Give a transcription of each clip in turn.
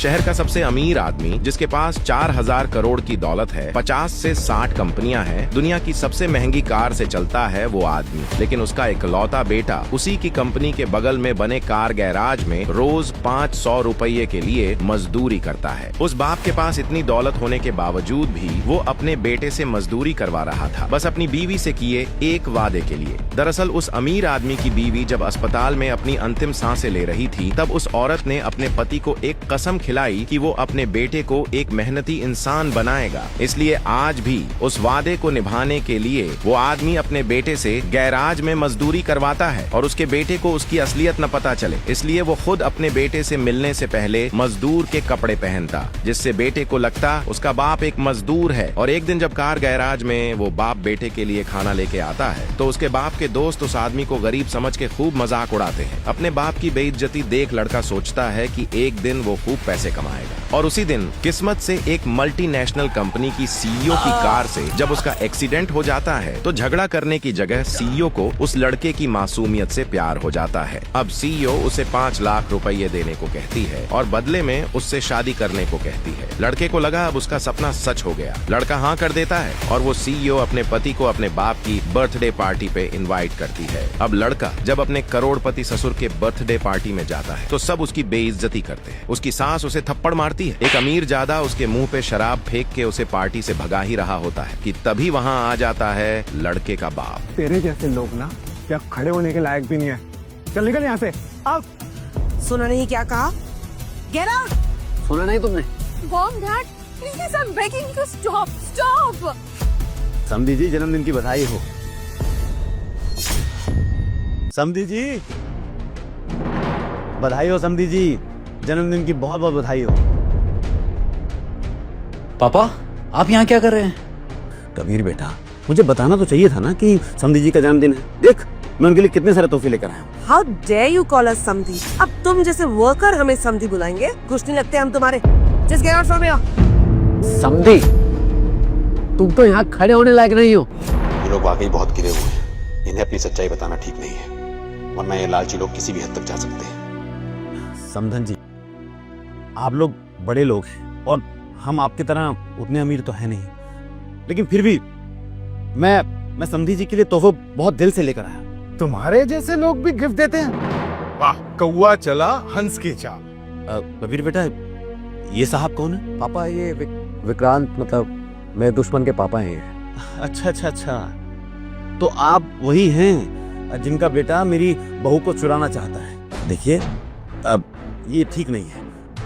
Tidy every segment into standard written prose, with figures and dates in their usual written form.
शहर का सबसे अमीर आदमी जिसके पास 4000 करोड़ की दौलत है, 50 से 60 कंपनियां हैं, दुनिया की सबसे महंगी कार से चलता है वो आदमी, लेकिन उसका इकलौता बेटा उसी की कंपनी के बगल में बने कार गैराज में रोज 500 रुपये के लिए मजदूरी करता है। उस बाप के पास इतनी दौलत होने के बावजूद भी वो अपने बेटे से मजदूरी करवा रहा था, बस अपनी बीवी से किए एक वादे के लिए। दरअसल उस अमीर आदमी की बीवी जब अस्पताल में अपनी अंतिम सांसें ले रही थी, तब उस औरत ने अपने पति को एक कसम खिलाई कि वो अपने बेटे को एक मेहनती इंसान बनाएगा। इसलिए आज भी उस वादे को निभाने के लिए वो आदमी अपने बेटे से गैराज में मजदूरी करवाता है और उसके बेटे को उसकी असलियत न पता चले, इसलिए वो खुद अपने बेटे से मिलने से पहले मजदूर के कपड़े पहनता, जिससे बेटे को लगता उसका बाप एक मजदूर है। और एक दिन जब कार गैराज में वो बाप बेटे के लिए खाना लेके आता है, तो उसके बाप के दोस्त उस आदमी को गरीब समझ के खूब मजाक उड़ाते हैं। अपने बाप की बेइज्जती देख लड़का सोचता है कि एक दिन वो खूब पैसे कमाएगा। और उसी दिन किस्मत से एक मल्टीनेशनल कंपनी की सीईओ की कार से जब उसका एक्सीडेंट हो जाता है, तो झगड़ा करने की जगह सीईओ को उस लड़के की मासूमियत से प्यार हो जाता है। अब सीईओ उसे 5 लाख रुपए देने को कहती है और बदले में उससे शादी करने को कहती है। लड़के को लगा अब उसका सपना सच हो गया। लड़का हाँ कर देता है और वो सीईओ अपने पति को अपने बाप की बर्थडे पार्टी पे इनवाइट करती है। अब लड़का जब अपने करोड़पति ससुर के बर्थडे पार्टी में जाता है, तो सब उसकी बेइज्जती करते हैं। उसकी सास उसे थप्पड़ मारती है। एक अमीर जादा उसके मुंह पे शराब फेंक के उसे पार्टी से भगा ही रहा होता है कि तभी वहाँ आ जाता है लड़के का बाप। तेरे जैसे लोग ना क्या खड़े होने के लायक भी नहीं है। चल निकल यहाँ से। अब सुना नहीं क्या कहा? Get out! सुना नहीं तुमने? Mom, Dad, please, I'm begging you to stop, stop! समधी जी जन्मदिन की बधाई हो। समधी जी बधाई हो। समधी जी जन्मदिन की बहुत बहुत बधाई हो। पापा आप यहाँ क्या कर रहे हैं? कबीर बेटा, मुझे बताना तो चाहिए था ना कि समधी जी का जन्मदिन है। देख मैं उनके लिए कितने सारे तोहफे लेकर आया हूँ। How dare you call us समधी? अब तुम जैसे वर्कर हमें समधी बुलाएंगे? कुछ नहीं लगते हम तुम्हारे। Just get out from here. समधी तुम तो यहाँ खड़े होने लायक नहीं हो। ये लोग वाकई बहुत गिरे हुए हैं, इन्हें अपनी सच्चाई बताना ठीक नहीं है, वरना ये लालची लोग किसी भी हद तक जा सकते हैं। समधन जी, आप लोग बड़े लोग हैं और हम आपकी तरह उतने अमीर तो है नहीं, लेकिन फिर भी मैं समधी जी के लिए तोहफे बहुत दिल से लेकर आया। तुम्हारे जैसे लोग भी गिफ्ट देते हैं? वाह, कौवा चला हंस की चाल। कबीर बेटा, ये साहब कौन है? पापा ये विक्रांत, मतलब मेरे दुश्मन के पापा हैं। अच्छा अच्छा अच्छा, तो आप वही हैं जिनका बेटा मेरी बहू को चुराना चाहता है। देखिए अब ये ठीक नहीं है,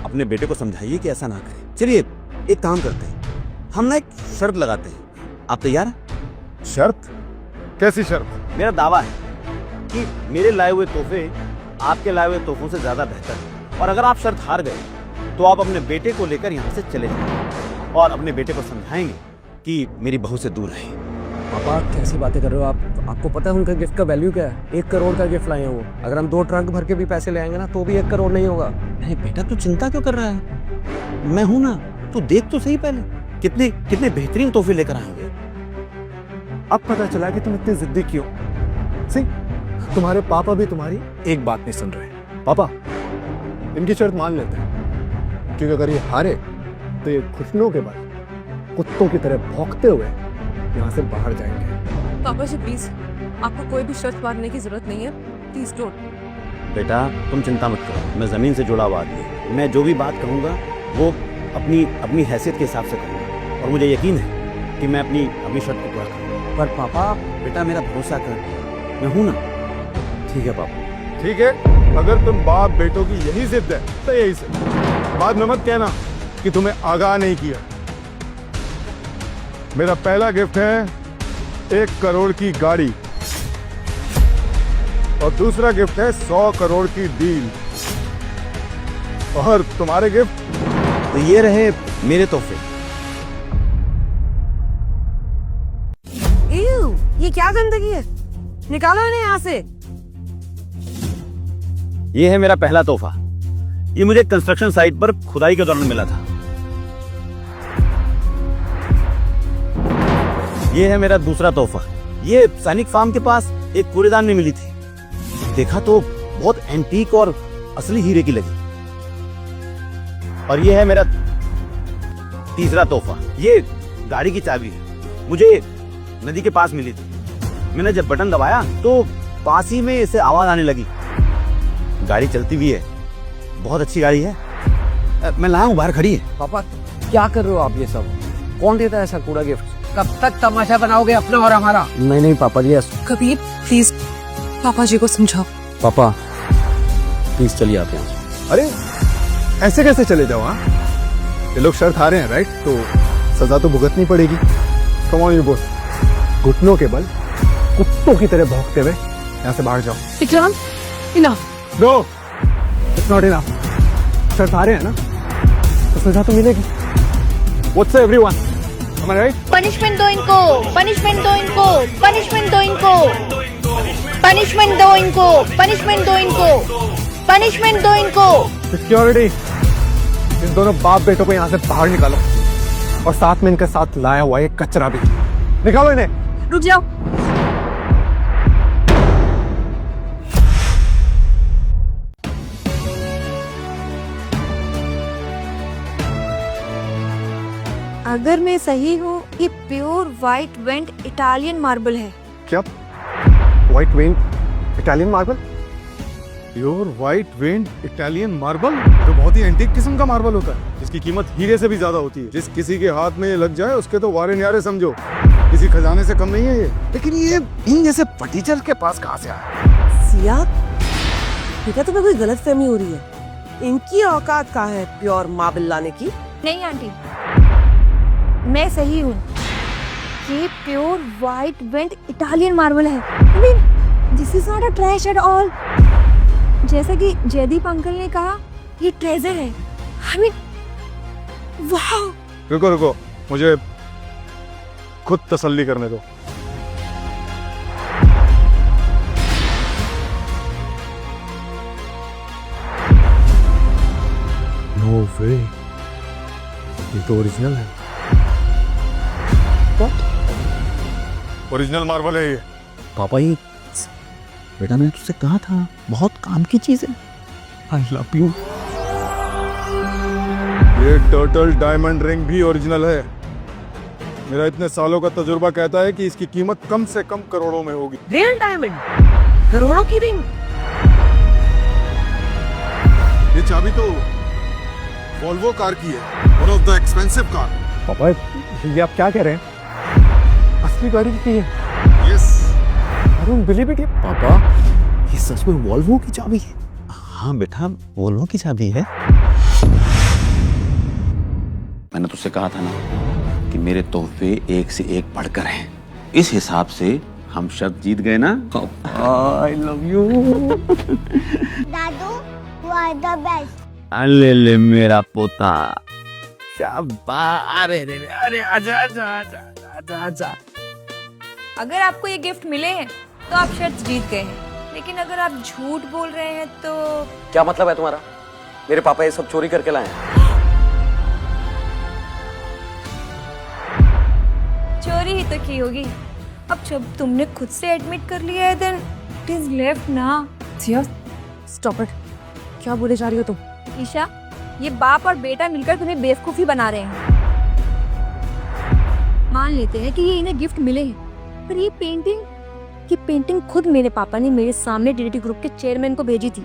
अपने बेटे को समझाइए कि ऐसा ना करे। चलिए एक काम करते हैं, हम ना एक शर्त लगाते हैं। आप तैयार हैं? शर्त? कैसी शर्त? मेरा दावा है कि मेरे लाए हुए तोहफे आपके लाए हुए तोहफों से ज्यादा बेहतर है, और अगर आप शर्त हार गए तो आप अपने बेटे को लेकर यहाँ से चले जाएंगे और अपने बेटे को समझाएंगे कि मेरी बहू से दूर रहे। पापा कैसी बातें कर रहे हो आप? आपको पता है उनका गिफ्ट का वैल्यू क्या है? 1 करोड़ का गिफ्ट लाए हैं वो। अगर हम 2 ट्रक भर के भी पैसे ले आएंगे ना तो भी 1 करोड़ नहीं होगा। अरे बेटा तू चिंता क्यों कर रहा है? मैं हूं ना, तू देख तो सही पहले कितने कितने बेहतरीन तोहफे लेकर आएंगे। अब पता चला कि तुम इतने जिद्दी क्यों। सही, तुम्हारे पापा भी तुम्हारी एक बात नहीं सुन रहे। पापा इनकी शर्त मान लेते हैं, क्योंकि अगर ये हारे तो ये खुशनुओं के बाद कुत्तों की तरह भौंकते हुए यहाँ से बाहर जाएंगे। पापा जी प्लीज, आपको कोई भी शर्त मानने की जरूरत नहीं है, प्लीज डोंट। बेटा तुम चिंता मत करो, मैं जमीन से जुड़ा हुआ आदमी हूं। मैं जो भी बात कहूंगा वो अपनी हैसियत के हिसाब से कहूंगा, और मुझे यकीन है कि मैं अपनी शर्त को पूरा करूंगा। पर पापा बेटा मेरा भरोसा कर, मैं हूं ना। ठीक है पापा। ठीक है, अगर तुम बाप बेटों की यही जिद है तो यही से। बाद में मत कहना कि तुम्हें आगाह नहीं किया। मेरा पहला गिफ्ट है 1 करोड़ की गाड़ी, और दूसरा गिफ्ट है 100 करोड़ की डील। और तुम्हारे गिफ्ट? तो ये रहे मेरे तोहफे। ये क्या गंदगी है? निकालो इन्हें यहाँ से। ये है मेरा पहला तोहफा। ये मुझे कंस्ट्रक्शन साइट पर खुदाई के दौरान मिला था। ये है मेरा दूसरा तोहफा। ये सैनिक फार्म के पास एक कूड़ेदान में मिली थी। देखा तो बहुत एंटीक और असली हीरे की लगी। और ये है मेरा तीसरा तोहफा। ये गाड़ी की चाबी है, मुझे नदी के पास मिली थी। मैंने जब बटन दबाया तो पास ही में इसे आवाज आने लगी। गाड़ी चलती भी है, बहुत अच्छी गाड़ी है। मैं लाया हूँ, बाहर खड़ी है। पापा क्या कर रहे हो आप ये सब? कौन देता है ऐसा कूड़ा गिफ्ट? कब तक तमाशा बनाओगे अपना और हमारा? नहीं नहीं पापा जी, कबीर प्लीज पापा जी को समझाओ। पापा प्लीज चलिए आप यहाँ से। अरे ऐसे कैसे चले जाओ? हाँ, ये लोग शर्त हारे हैं राइट, तो सजा तो भुगतनी पड़ेगी। कम ऑन यू बोथ, घुटनों के बल कुत्तों की तरह भौंकते हुए यहाँ से बाहर जाओ। Vikrant enough. No, it's not enough. शर्त हारे हैं ना, तो सजा तो मिलेगी। What's everyone, am I right? Punishment दो इनको, पनिशमेंट दो इनको, पनिशमेंट दो इनको, पनिशमेंट दो इनको, पनिशमेंट दो इनको, पनिशमेंट दो इनको। सिक्योरिटी, इन दोनों बाप बेटों को यहाँ से बाहर निकालो, और साथ में इनके साथ लाया हुआ ये कचरा भी निकालो इन्हें। रुक जाओ। अगर मैं सही हूँ, ये pure white went Italian marble है। क्या white when Italian marble? Pure white when Italian marble तो बहुत ही एंटीक किस्म का मार्बल होता है, जिसकी कीमत हीरे से भी ज्यादा होती है। जिस किसी के हाथ में ये लग जाए उसके तो वारे न्यारे समझो, किसी खजाने से कम नहीं है ये। लेकिन ये इन जैसे फटीचर के पास कहाँ से आया? सिया, बेटा तुम्हें कोई गलत फहमी हो रही है। इनकी औकात कहाँ है प्योर मार्बल लाने की? नहीं आंटी, मैं सही हूँ। ये pure white went Italian marble है। I mean, this is not a trash at all. जैसा कि जयदीप अंकल ने कहा, ये ट्रेजर है। I mean, wow! रुको रुको, मुझे खुद तसल्ली करने दो। नो वे, ये तो ओरिजिनल है। ओरिजिनल मार्बल है ये। पापा ये बेटा मैंने तुझसे कहा था, बहुत काम की चीज है। I love you. ये टर्टल डायमंड रिंग भी ओरिजिनल है। मेरा इतने सालों का तजुर्बा कहता है कि इसकी कीमत कम से कम करोड़ों में होगी। रियल डायमंड, करोड़ों की रिंग। ये चाबी तो वोल्वो कार की है, one of the expensive car. पापा ये आप क्या कह रहे हैं? असली गाड़ी की है। Yes, I don't believe it. पापा ये सच में वोल्वो की चाबी है? हाँ बेटा, वोल्वो की चाबी है। मैंने तुझसे कहा था ना कि मेरे तोहफे एक से एक बढ़कर हैं। इस हिसाब से हम शर्त जीत गए ना। I love you. Dadu, you are the best. अरे ले मेरा पोता, शाबाश। अरे रे, अरे आजा आजा आजा आजा आजा। अगर आपको ये गिफ्ट मिले हैं तो आप शर्त जीत गए हैं, लेकिन अगर आप झूठ बोल रहे हैं तो क्या मतलब है तुम्हारा? मेरे पापा ये सब चोरी करके लाए हैं। चोरी ही तो की होगी। अब जब तुमने खुद से एडमिट कर लिया है, देन इट इज लेफ्ट ना। Siya, stop it. क्या बोले जा रही हो तुम? ईशा, ये बाप और बेटा मिलकर तुम्हें बेवकूफी बना रहे हैं। मान लेते हैं कि ये इन्हें गिफ्ट मिले हैं, पर ये पेंटिंग खुद मेरे पापा ने मेरे सामने डीडीटी ग्रुप के चेयरमैन को भेजी थी।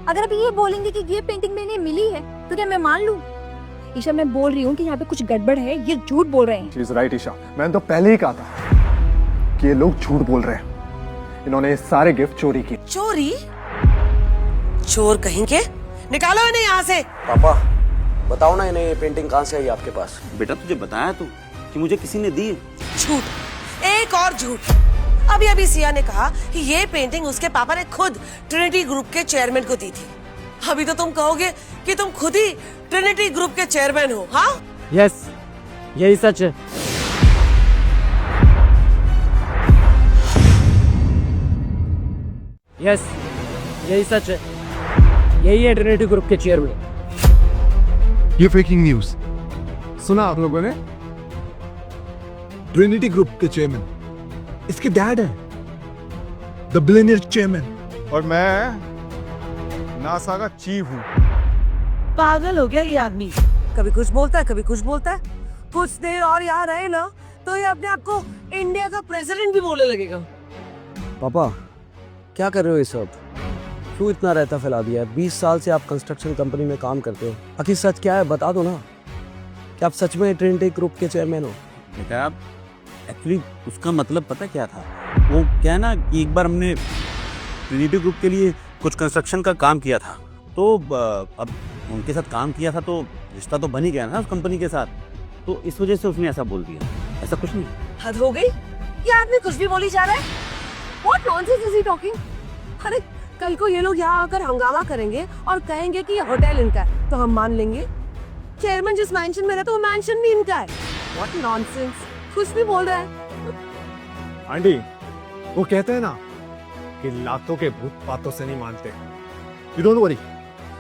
अगर अब ये बोलेंगे कि ये पेंटिंग मैंने मिली है, तो क्या मैं मान लूं? ईशा, मैं बोल रही हूँ कि यहाँ पे कुछ गड़बड़ है, ये झूठ बोल रहे हैं। शी इज राइट ईशा, मैंने तो पहले ही कहा था कि ये लोग झूठ बोल रहे हैं। इन्होंने ये सारे गिफ्ट चोरी किए। चोरी? चोर कहीं के, निकालो इन्हें यहाँ से। पापा बताओ ना, इन्हें ये पेंटिंग कहाँ से आई आपके पास? बेटा तुझे बताया तो कि मुझे किसी ने दी। झूठ, एक और झूठ। अभी सिया ने कहा कि ये पेंटिंग उसके पापा ने खुद ट्रिनिटी ग्रुप के चेयरमैन को दी थी। अभी तो तुम कहोगे कि तुम खुद ही ट्रिनिटी ग्रुप के चेयरमैन हो। हाँ, यस, यही सच है। यस, यही सच है। यही है ट्रिनिटी ग्रुप के चेयरमैन। ये फेकिंग न्यूज सुना आप लोगों ने? ट्रिनिटी ग्रुप के चेयरमैन इसके डैड है, द बिलियनियर चेयरमैन। और मैं नासा का चीफ हूँ। पागल हो गया ये आदमी। कभी कुछ बोलता है, कभी कुछ बोलता है। कुछ देर और यहाँ रहे ना तो ये अपने आप को इंडिया का प्रेसिडेंट भी बोलने लगेगा। पापा क्या कर रहे हो ये सब? क्यों इतना रहता फैला दिया है? 20 साल से आप कंस्ट्रक्शन कंपनी में काम करते हो। आखिर सच क्या है बता दो ना। क्या आप सच में ट्रिनिटी ग्रुप के चेयरमैन हो? बेटा एक्चुअली उसका मतलब पता क्या था, वो क्या है ना कि एक बार हमने ट्रिनिटी ग्रुप के लिए कुछ कंस्ट्रक्शन का काम किया था, तो अब उनके साथ काम किया था तो रिश्ता तो बन ही गया ना उस कंपनी के साथ, तो इस वजह से उसने ऐसा बोल दिया। ऐसा कुछ नहीं। हद हो गई, ये आदमी कुछ भी बोली जा रहा है। What nonsense is he talking? अरे कल को ये लोग यहाँ आकर हंगामा करेंगे और कहेंगे कि ये होटल इनका है, तो हम मान लेंगे। चेयरमैन जिस मैंशन में रहता है वो मैंशन भी इनका है। What nonsense, कुछ भी बोल रहा है। आंटी, वो कहते हैं ना कि लातों के भूत बातों से नहीं मानते। यू डोंट वरी,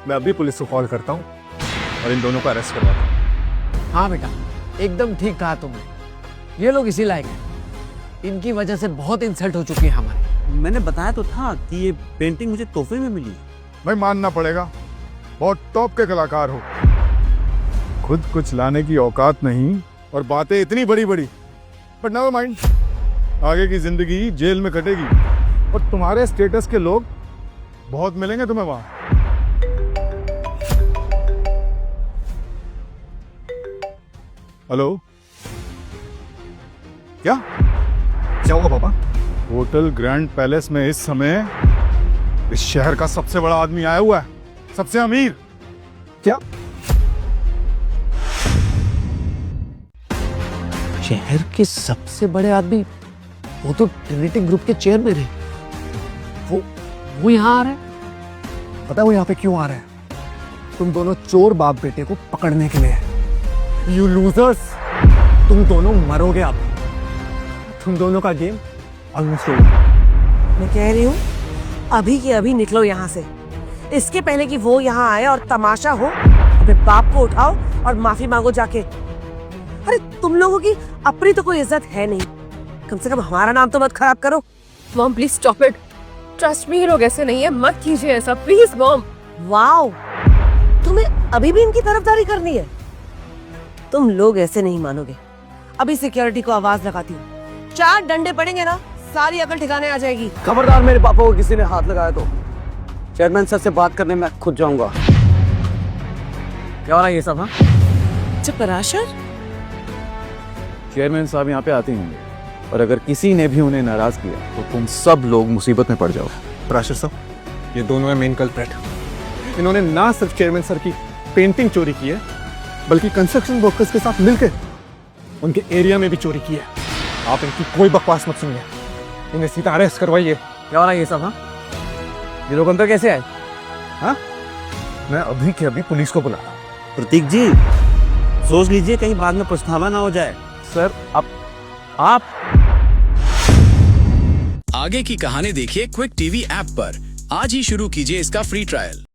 मैं अभी पुलिस को कॉल करता हूँ और इन दोनों को अरेस्ट करवाता हूँ। हाँ बेटा, एकदम ठीक कहा तुमने। ये लोग इसी लायक हैं। इनकी वजह से बहुत इंसल्ट हो चुकी है हमारी। मैंने बताया तो था कि ये पेंटिंग मुझे तोहफे में मिली। भाई मानना पड़ेगा, बहुत टॉप के कलाकार हो। खुद कुछ लाने की औकात नहीं और बातें इतनी बड़ी बड़ी। बट नेवर माइंड, आगे की जिंदगी जेल में कटेगी और तुम्हारे स्टेटस के लोग बहुत मिलेंगे तुम्हें वहां। हेलो, क्या क्या हुआ पापा? होटल ग्रैंड पैलेस में इस समय इस शहर का सबसे बड़ा आदमी आया हुआ है, सबसे अमीर। क्या? शहर के सबसे बड़े आदमी? वो तो ट्रिनिटी ग्रुप के चेयरमैन है। वो यहाँ आ रहा है। पता है वो यहाँ पे क्यों आ रहे हैं? तुम दोनों चोर बाप बेटे को पकड़ने के लिए। यू लूजर्स, तुम दोनों मरोगे। आप तुम दोनों का गेम ऑलमोस्ट ओवर। मैं कह रही हूँ अभी के अभी निकलो यहाँ से, इसके पहले कि वो यहाँ आए और तमाशा हो। अपने बाप को उठाओ और माफी मांगो जाके। अरे तुम लोगों की अपनी तो कोई इज्जत है नहीं, कम से कम हमारा नाम तो मत खराब करो। Mom please stop it, trust me, ये लोग ऐसे नहीं है, मत कीजिए ऐसा प्लीज मॉम। वाओ, तुम्हें अभी भी इनकी तरफदारी करनी है? तुम लोग ऐसे नहीं मानोगे। अभी सिक्योरिटी को आवाज लगाती हूँ, 4 डंडे पड़ेंगे ना सारी अकल ठिकाने आ जाएगी। खबरदार मेरे पापा को किसी ने हाथ लगाया तो चेयरमैन सर से बात करने में खुद जाऊंगा। क्या हो रहा है ये सब? हाँ, चुप पराशर। चेयरमैन साहब यहाँ पे आते ही होंगे और अगर किसी ने भी उन्हें नाराज किया तो तुम सब लोग मुसीबत में पड़ जाओ। प्राशर साहब, ये दोनों है मेन कल्प्रेट। इन्होंने ना सिर्फ चेयरमैन सर की पेंटिंग चोरी की है, बल्कि कंस्ट्रक्शन वर्कर्स के साथ मिलकर उनके एरिया में भी चोरी की है। आप इनकी कोई बकवास मत सुनिए, इन्हें सीधा अरेस्ट करवाइए। क्या हो रहा है ये सब? हाँ, ये लोग अंदर कैसे आए? हाँ, मैं अभी के अभी पुलिस को बुला रहा हूं। प्रतीक जी सोच लीजिए कहीं बाद में पछतावा ना हो जाए। सर आप आगे की कहानी देखिए क्विक टीवी ऐप पर। आज ही शुरू कीजिए इसका फ्री ट्रायल।